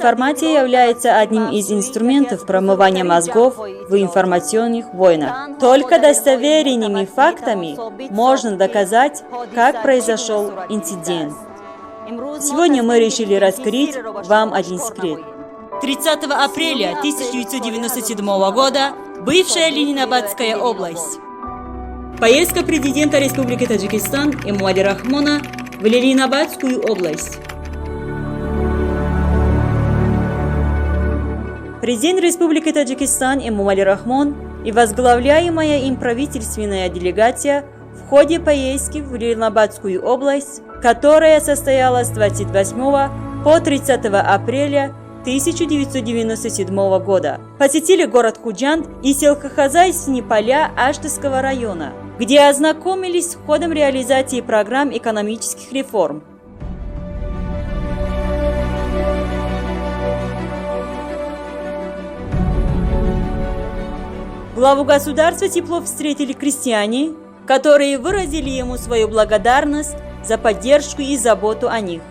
информация является одним из инструментов промывания мозгов в информационных войнах. Только достоверными фактами можно доказать, как произошел инцидент. Сегодня мы решили раскрыть вам один секрет. 30 апреля 1997 года бывшая Ленинабадская область. Поездка президента Республики Таджикистан Эмомали Рахмона в Ленинабадскую область. Президент Республики Таджикистан Эмомали Рахмон и возглавляемая им правительственная делегация в ходе поездки в Ленинабадскую область, которая состоялась с 28 по 30 апреля 1997 года, посетили город Худжанд и сельскохозяйственные поля Аштырского района, где ознакомились с ходом реализации программ экономических реформ. Главу государства тепло встретили крестьяне, которые выразили ему свою благодарность за поддержку и заботу о них.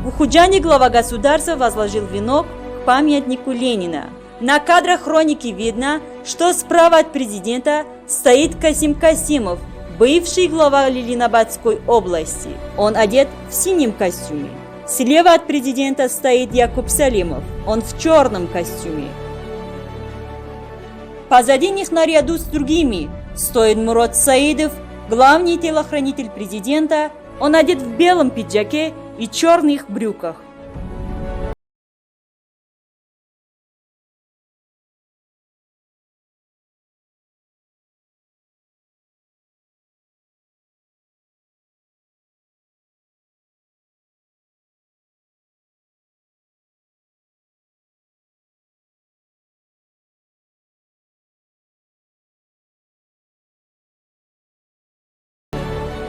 В Худжанде глава государства возложил венок к памятнику Ленина. На кадрах хроники видно, что справа от президента стоит Касим Касимов, бывший глава Ленинабадской области. Он одет в синем костюме. Слева от президента стоит Якуб Салимов. Он в черном костюме. Позади них наряду с другими стоит Мурод Саидов, главный телохранитель президента. Он одет в белом пиджаке и черных брюках.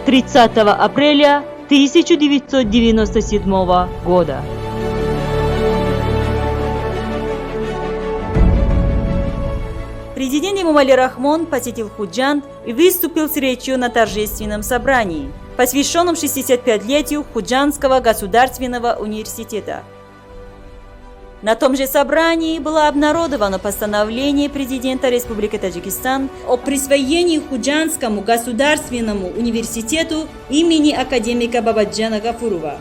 – 30 апреля 1997 года. Президент Эмомали Рахмон посетил Худжанд и выступил с речью на торжественном собрании, посвященном 65-летию Худжандского государственного университета. На том же собрании было обнародовано постановление президента Республики Таджикистан о присвоении Худжандскому государственному университету имени академика Бабаджана Гафурова.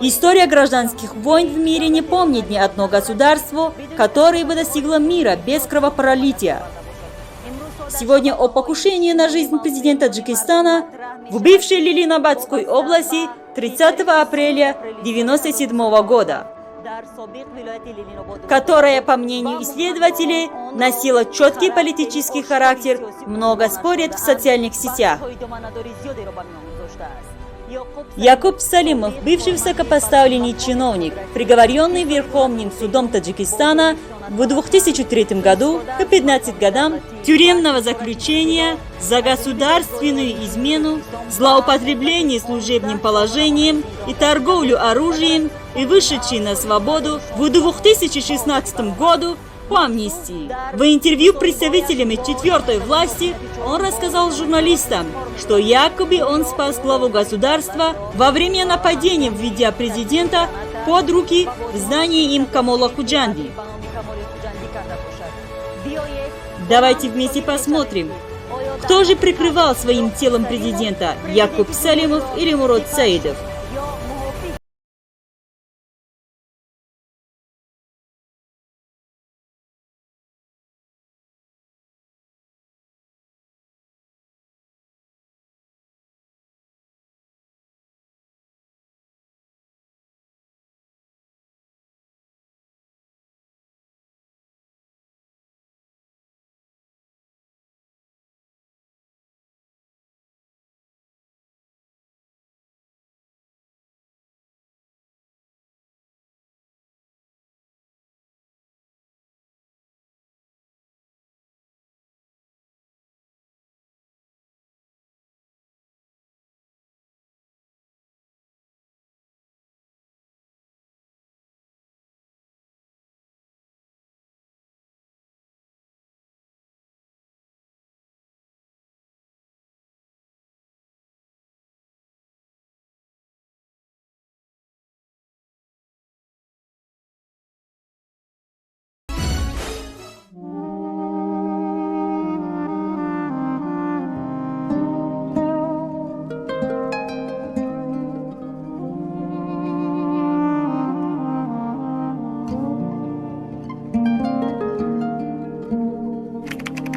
История гражданских войн в мире не помнит ни одно государство, которое бы достигло мира без кровопролития. Сегодня о покушении на жизнь президента Таджикистана в бывшей Ленинабадской области 30 апреля 1997 года, которая, по мнению исследователей, носила четкий политический характер, много спорят в социальных сетях. Якуб Салимов, бывший высокопоставленный чиновник, приговоренный Верховным судом Таджикистана в 2003 году к 15 годам тюремного заключения за государственную измену, злоупотребление служебным положением и торговлю оружием и вышедший на свободу в 2016 году по амнистии. В интервью представителями четвертой власти он рассказал журналистам, что якобы он спас главу государства во время нападения, введя президента под руки в здании Имкамола Худжанди. Давайте вместе посмотрим, кто же прикрывал своим телом президента, Якуб Салимов или Мурод Саидов.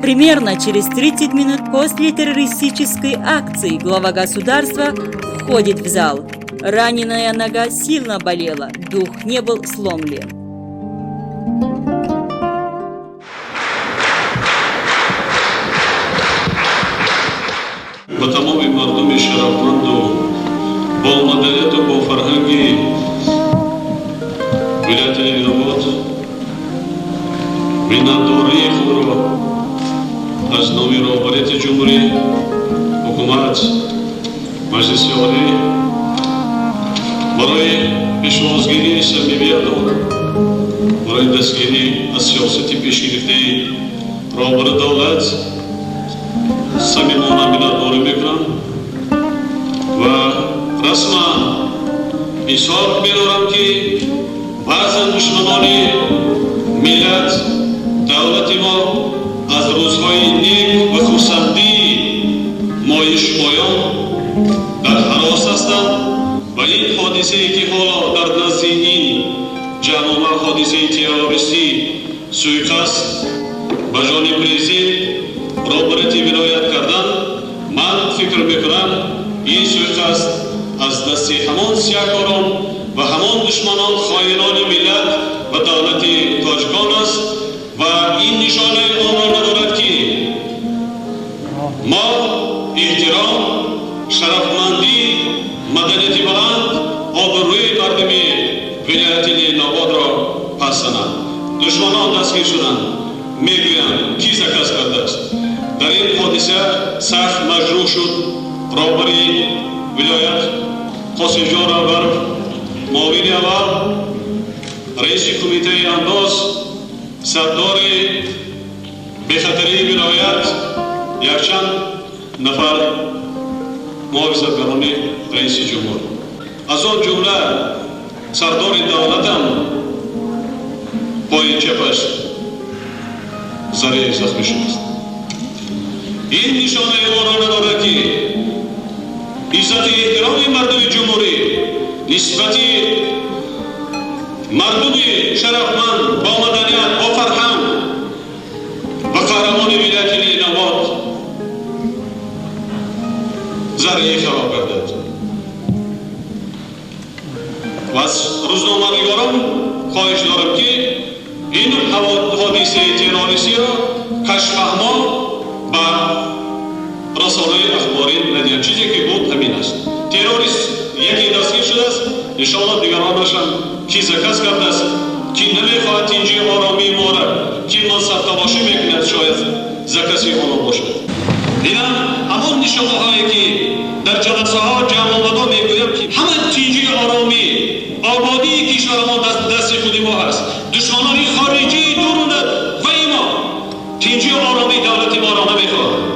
Примерно через 30 минут после террористической акции глава государства входит в зал. Раненая нога сильно болела, дух не был сломлен. با تمام مردم شرفمند و با مدنیت و با فرهنگ ولایت لیل‌آباد منتداری خود را از نام رهبری جمهوری حکومت مجلس عالی برای پیش‌وازگیری صمیمیت و برای دستگیری از سیاست پیش گرفته رهبر دولت صمیمانه منتداری میکنم و رسما اظهار می‌دارم که بعضی دشمنان ملت دولت ما از روزهای نیک و خرسندی مای شمایان در هراس هستند و این حادثه‌ای که حالا در نزد این جوامع حادثه تروریستی سوءقصد به جانب رسید رهبری ولایت کردن من فکر میکنم این سوءقصد از دست همان سیاهکاران و همان دشمنان خائنان ملت و دولت تاجیکان است و این نشانه آن را ندارد که ما احترام شرفمندی مدنیت بلند آبروی مردم ولایت لیل‌آباد را پسند دشمنان دستگیر شدند میگویند کی شکست کرده است در این حادثه سخت مجروح شد رهبری ولایت قاسم جان رهبر معاون اول رئیس کمیته انداز سردار بخطری ولایت یک چند نفر محافظتگران رئیس جمهور از آن جمله سردار دولت هم پای چپش ضریع زخمی شده است این نشانه ما را ندارد که عزت احترام مردم جمهوری نسبت مردم شرفمند با مدنیت با فرهنگ و قهرمان ولایت لیل‌آباد ضریع خراب گردد و از روزنامه‌نگاران خواهش دارم که این حادثه تروریستی را کشف‌فهما با رسانه‌های اخباری ندید چیزی که بود همین است تروریست یکی دستگیر شده است انشاءالله دیگرانش هم کی شکست کرده است کی نمیخواهد اینجی آرامی ما را کی منصب تلاشی میکند شاید زکسی آنها باشد این همان نشانه هایی که در جلسه ها جمع آمده میگویم که همه تینجی آرامی آبادی کشور ما دست خود ما هست دشمنان خارجی درون و ما تینجی آرامی دولت ما را نمیخواهد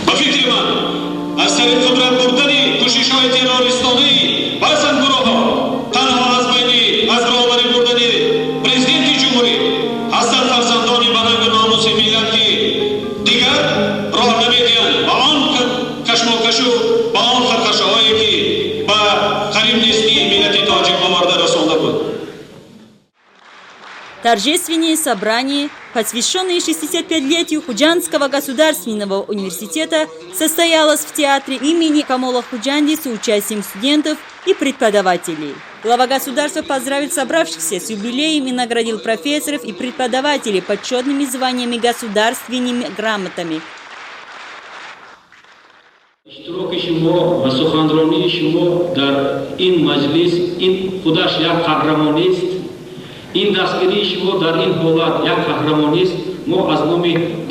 با فکر من از طریق قدرت بردن کوشش های تروریستانه بعضی گروه ها تنها از بین از راهبری بردن پرزیدنت جمهوری هستند فرزندان بلند ناموس ملت که دیگر راه نمیدهند با آن کشمکش و با آن خرخشه‌هایی که با قریب نیستی ملت تاجیک آورده رسانده بود. Торжественное собрание, посвященное 65-летию Худжандского государственного университета, состоялось в театре имени Камола Худжанди с участием студентов и преподавателей. Глава государства поздравил собравшихся с юбилеем и наградил профессоров и преподавателей почетными званиями государственными грамотами. اشتراک شما و سخنرانی شما در این مجلس این خودش یک قهرمانی است این دستگیری شما در این حالت یک قهرمانی است ما از نام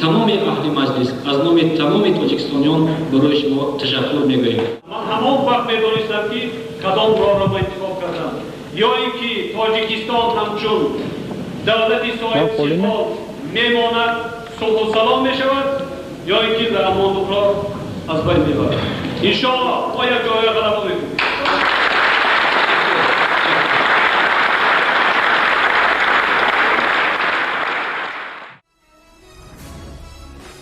تمام اهل مجلس از نام تمام تاجیکستانیان برای شما تشکر میگوییم من همان وقت میدانستم که کدام راه را انتخاب کردم یا اینکه تاجیکستان همچون دولت صاحب سفال میماند صلح و سلام میشود یا اینکه در امان را از بین میبرد انشاءالله ما یک جای غلبه میکنیم.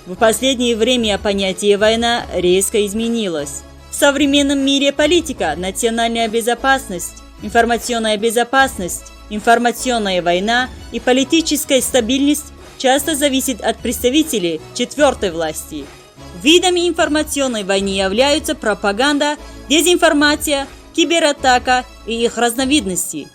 В последнее время понятие «война» резко изменилось. В современном мире политика, национальная безопасность, Информационная безопасность, информационная война и политическая стабильность часто зависят от представителей четвертой власти. Видами информационной войны являются пропаганда, дезинформация, кибератака и их разновидности.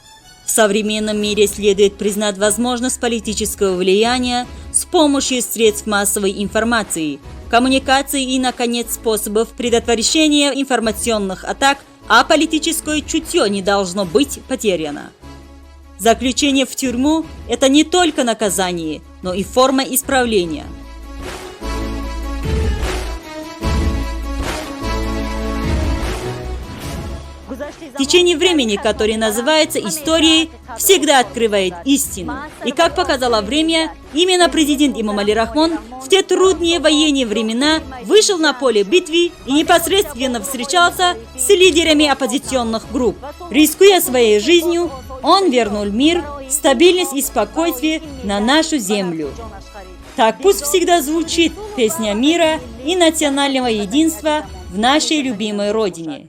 В современном мире следует признать возможность политического влияния с помощью средств массовой информации, коммуникации и, наконец, способов предотвращения информационных атак, а политическое чутье не должно быть потеряно. Заключение в тюрьму – это не только наказание, но и форма исправления. Течение времени, которое называется историей, всегда открывает истину. И как показало время, именно президент Эмомали Рахмон в те трудные военные времена вышел на поле битвы и непосредственно встречался с лидерами оппозиционных групп. Рискуя своей жизнью, он вернул мир, стабильность и спокойствие на нашу землю. Так пусть всегда звучит песня мира и национального единства в нашей любимой родине.